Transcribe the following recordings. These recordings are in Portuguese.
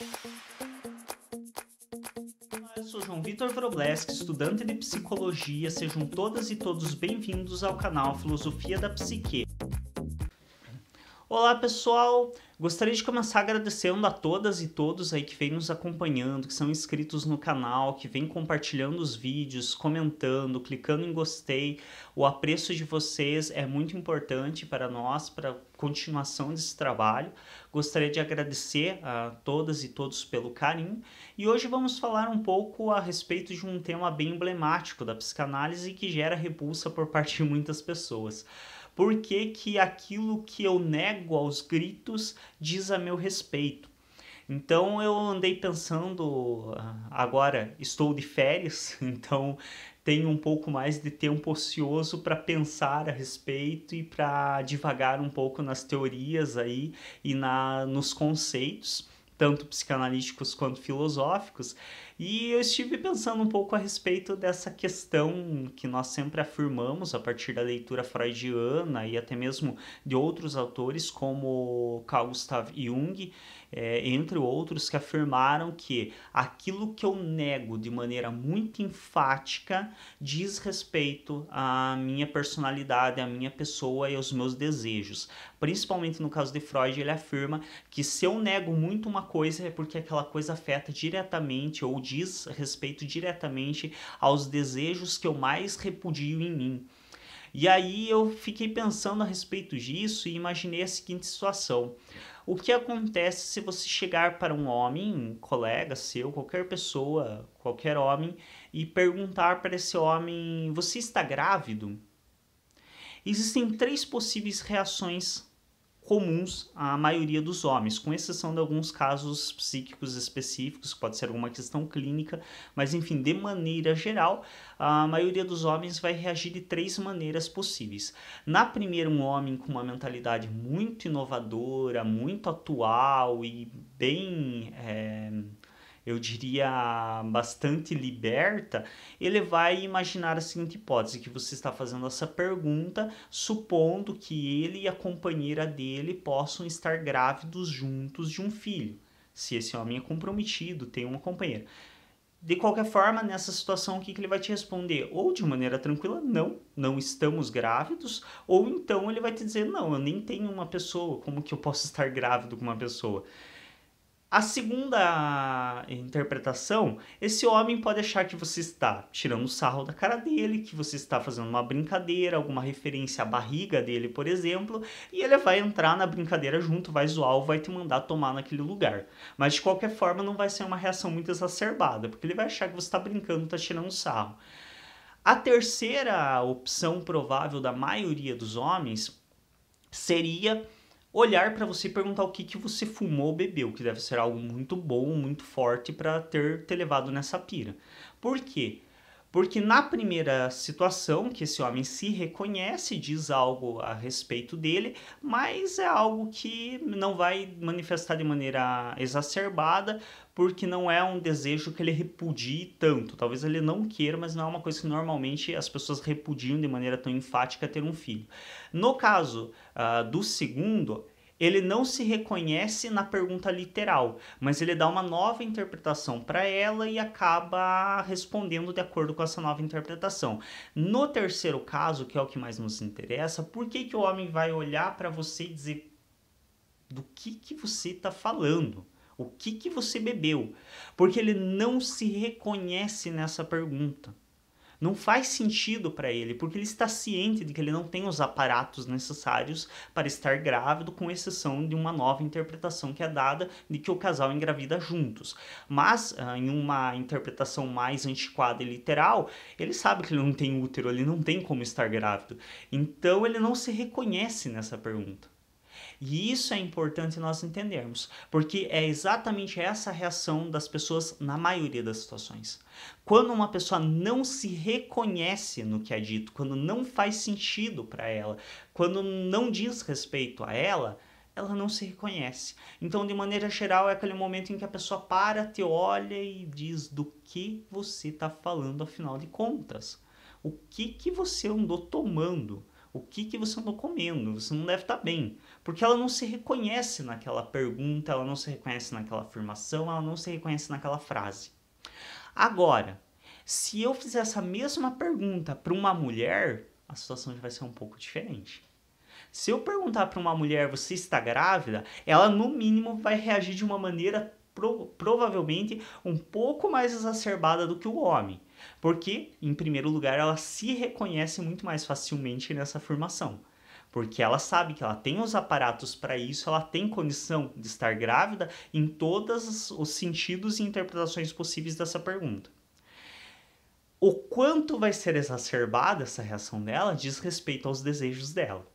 Olá, eu sou João Vitor Wrobleski, estudante de psicologia. Sejam todas e todos bem-vindos ao canal Filosofia da Psique. Olá pessoal, gostaria de começar agradecendo a todas e todos aí que vêm nos acompanhando, que são inscritos no canal, que vêm compartilhando os vídeos, comentando, clicando em gostei. O apreço de vocês é muito importante para nós, para a continuação desse trabalho. Gostaria de agradecer a todas e todos pelo carinho e hoje vamos falar um pouco a respeito de um tema bem emblemático da psicanálise que gera repulsa por parte de muitas pessoas. Por que que aquilo que eu nego aos gritos diz a meu respeito? Então eu andei pensando, agora estou de férias, então tenho um pouco mais de tempo ocioso para pensar a respeito e para divagar um pouco nas teorias aí e nos conceitos, tanto psicanalíticos quanto filosóficos, e eu estive pensando um pouco a respeito dessa questão que nós sempre afirmamos a partir da leitura freudiana e até mesmo de outros autores como Carl Gustav Jung, entre outros, que afirmaram que aquilo que eu nego de maneira muito enfática diz respeito à minha personalidade, à minha pessoa e aos meus desejos. Principalmente no caso de Freud, ele afirma que se eu nego muito uma coisa é porque aquela coisa afeta diretamente ou diz respeito diretamente aos desejos que eu mais repudio em mim. E aí eu fiquei pensando a respeito disso e imaginei a seguinte situação. O que acontece se você chegar para um homem, um colega seu, qualquer pessoa, qualquer homem, e perguntar para esse homem: você está grávido? Existem três possíveis reações comuns à maioria dos homens, com exceção de alguns casos psíquicos específicos, pode ser alguma questão clínica, mas enfim, de maneira geral, a maioria dos homens vai reagir de três maneiras possíveis. Na primeira, um homem com uma mentalidade muito inovadora, muito atual e bem eu diria, bastante liberta, ele vai imaginar a seguinte hipótese, que você está fazendo essa pergunta supondo que ele e a companheira dele possam estar grávidos juntos de um filho, se esse homem é comprometido, tem uma companheira. De qualquer forma, nessa situação, o que ele vai te responder? Ou de maneira tranquila, não estamos grávidos, ou então ele vai te dizer, não, eu nem tenho uma pessoa, como que eu posso estar grávido com uma pessoa? A segunda interpretação, esse homem pode achar que você está tirando sarro da cara dele, que você está fazendo uma brincadeira, alguma referência à barriga dele, por exemplo, e ele vai entrar na brincadeira junto, vai zoar ou vai te mandar tomar naquele lugar. Mas de qualquer forma não vai ser uma reação muito exacerbada, porque ele vai achar que você está brincando, está tirando sarro. A terceira opção provável da maioria dos homens seria olhar para você e perguntar o que você fumou ou bebeu, que deve ser algo muito bom, muito forte para ter levado nessa pira. Por quê? Porque na primeira situação, que esse homem se reconhece, diz algo a respeito dele, mas é algo que não vai manifestar de maneira exacerbada, porque não é um desejo que ele repudie tanto. Talvez ele não queira, mas não é uma coisa que normalmente as pessoas repudiam de maneira tão enfática ter um filho. No caso do segundo, ele não se reconhece na pergunta literal, mas ele dá uma nova interpretação para ela e acaba respondendo de acordo com essa nova interpretação. No terceiro caso, que é o que mais nos interessa, por que o homem vai olhar para você e dizer do que você está falando? O que você bebeu? Porque ele não se reconhece nessa pergunta. Não faz sentido para ele, porque ele está ciente de que ele não tem os aparatos necessários para estar grávido, com exceção de uma nova interpretação que é dada de que o casal engravida juntos. Mas, em uma interpretação mais antiquada e literal, ele sabe que ele não tem útero, ele não tem como estar grávido. Então, ele não se reconhece nessa pergunta. E isso é importante nós entendermos, porque é exatamente essa a reação das pessoas na maioria das situações. Quando uma pessoa não se reconhece no que é dito, quando não faz sentido para ela, quando não diz respeito a ela não se reconhece. Então, de maneira geral, é aquele momento em que a pessoa para, te olha e diz do que você está falando, afinal de contas. O que você andou tomando? O que que você andou comendo? Você não deve estar bem. Porque ela não se reconhece naquela pergunta, ela não se reconhece naquela afirmação, ela não se reconhece naquela frase. Agora, se eu fizer essa mesma pergunta para uma mulher, a situação já vai ser um pouco diferente. Se eu perguntar para uma mulher, você está grávida? Ela no mínimo vai reagir de uma maneira provavelmente um pouco mais exacerbada do que o homem. Porque, em primeiro lugar, ela se reconhece muito mais facilmente nessa afirmação. Porque ela sabe que ela tem os aparatos para isso, ela tem condição de estar grávida em todos os sentidos e interpretações possíveis dessa pergunta. O quanto vai ser exacerbada essa reação dela diz respeito aos desejos dela.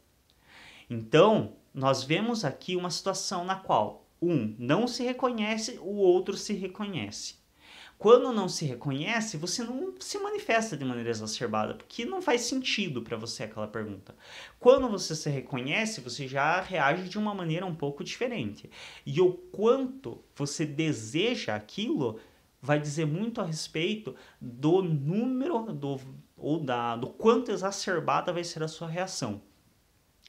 Então, nós vemos aqui uma situação na qual um não se reconhece, o outro se reconhece. Quando não se reconhece, você não se manifesta de maneira exacerbada, porque não faz sentido para você aquela pergunta. Quando você se reconhece, você já reage de uma maneira um pouco diferente. E o quanto você deseja aquilo vai dizer muito a respeito do número do quanto exacerbada vai ser a sua reação.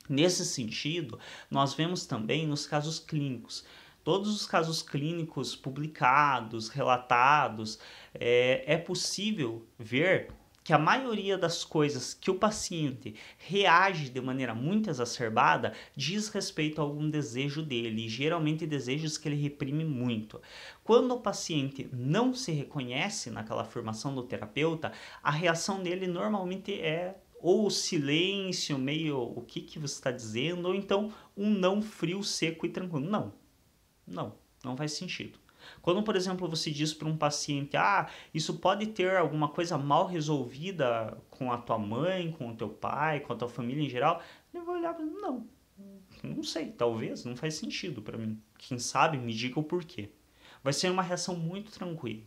Nesse sentido, nós vemos também nos casos clínicos. Todos os casos clínicos publicados, relatados, é possível ver que a maioria das coisas que o paciente reage de maneira muito exacerbada diz respeito a algum desejo dele, e geralmente desejos que ele reprime muito. Quando o paciente não se reconhece naquela afirmação do terapeuta, a reação dele normalmente é ou silêncio, meio o que você está dizendo, ou então um não frio, seco e tranquilo. Não faz sentido. Quando, por exemplo, você diz para um paciente, isso pode ter alguma coisa mal resolvida com a tua mãe, com o teu pai, com a tua família em geral, ele vai olhar para não sei, talvez, não faz sentido para mim. Quem sabe me diga o porquê. Vai ser uma reação muito tranquila.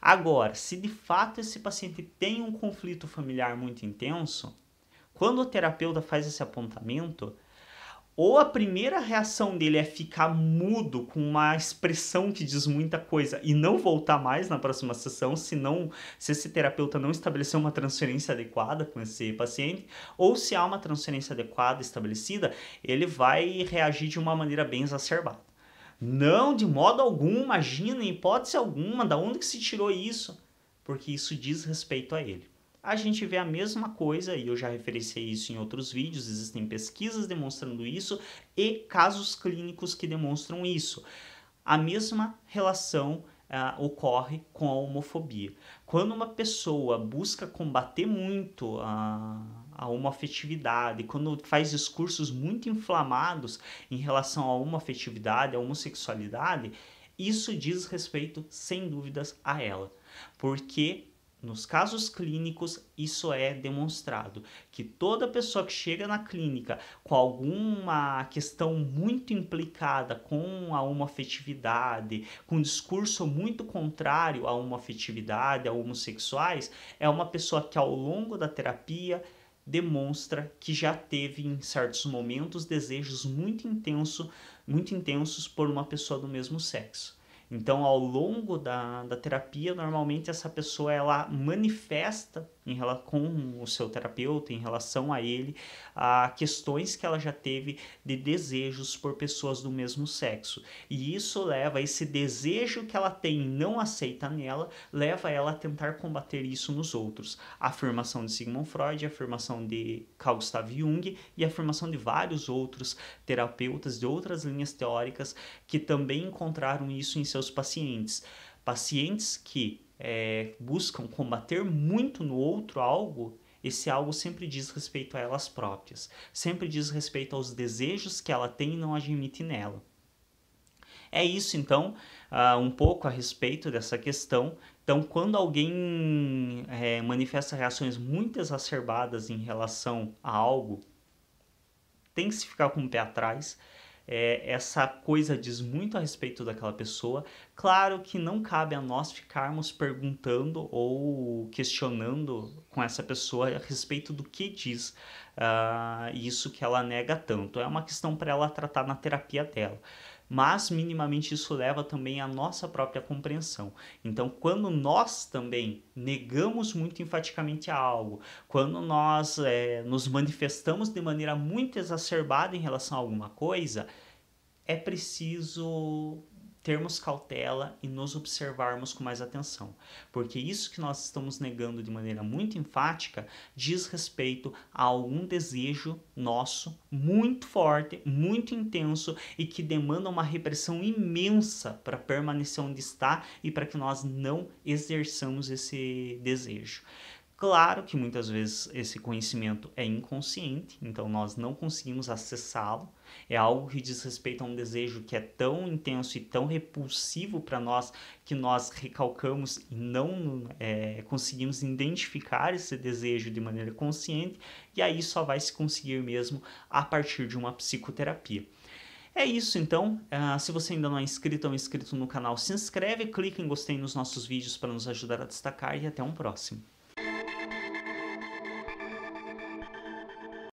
Agora, se de fato esse paciente tem um conflito familiar muito intenso, quando o terapeuta faz esse apontamento, ou a primeira reação dele é ficar mudo com uma expressão que diz muita coisa e não voltar mais na próxima sessão, se esse terapeuta não estabelecer uma transferência adequada com esse paciente, ou se há uma transferência adequada estabelecida, ele vai reagir de uma maneira bem exacerbada. Não, de modo algum, imagina, em hipótese alguma, da onde que se tirou isso? Porque isso diz respeito a ele. A gente vê a mesma coisa, e eu já referenciei isso em outros vídeos, existem pesquisas demonstrando isso e casos clínicos que demonstram isso. A mesma relação ocorre com a homofobia. Quando uma pessoa busca combater muito a homoafetividade, quando faz discursos muito inflamados em relação à homoafetividade, à homossexualidade, isso diz respeito, sem dúvidas, a ela. Porque nos casos clínicos, isso é demonstrado, que toda pessoa que chega na clínica com alguma questão muito implicada com a homoafetividade, com um discurso muito contrário à homoafetividade, a homossexuais, é uma pessoa que ao longo da terapia demonstra que já teve em certos momentos desejos muito intensos por uma pessoa do mesmo sexo. Então, ao longo da terapia, normalmente essa pessoa ela manifesta com o seu terapeuta, em relação a ele, questões que ela já teve de desejos por pessoas do mesmo sexo. E isso leva, esse desejo que ela tem e não aceita nela, leva ela a tentar combater isso nos outros. A afirmação de Sigmund Freud, a afirmação de Carl Gustav Jung e a afirmação de vários outros terapeutas de outras linhas teóricas que também encontraram isso em seus pacientes. Pacientes que buscam combater muito no outro algo, esse algo sempre diz respeito a elas próprias, sempre diz respeito aos desejos que ela tem e não admite nela. É isso, então, um pouco a respeito dessa questão. Então, quando alguém manifesta reações muito exacerbadas em relação a algo, tem que se ficar com o pé atrás. Essa coisa diz muito a respeito daquela pessoa. Claro que não cabe a nós ficarmos perguntando ou questionando com essa pessoa a respeito do que diz isso que ela nega tanto. É uma questão para ela tratar na terapia dela. mas minimamente isso leva também à nossa própria compreensão. Então, quando nós também negamos muito enfaticamente algo, quando nós nos manifestamos de maneira muito exacerbada em relação a alguma coisa, é preciso termos cautela e nos observarmos com mais atenção, porque isso que nós estamos negando de maneira muito enfática diz respeito a algum desejo nosso muito forte, muito intenso e que demanda uma repressão imensa para permanecer onde está e para que nós não exerçamos esse desejo. Claro que muitas vezes esse conhecimento é inconsciente, então nós não conseguimos acessá-lo. É algo que diz respeito a um desejo que é tão intenso e tão repulsivo para nós que nós recalcamos e não conseguimos identificar esse desejo de maneira consciente, e aí só vai se conseguir mesmo a partir de uma psicoterapia. É isso então, se você ainda não é inscrito ou inscrito no canal, se inscreve, clica em gostei nos nossos vídeos para nos ajudar a destacar e até um próximo.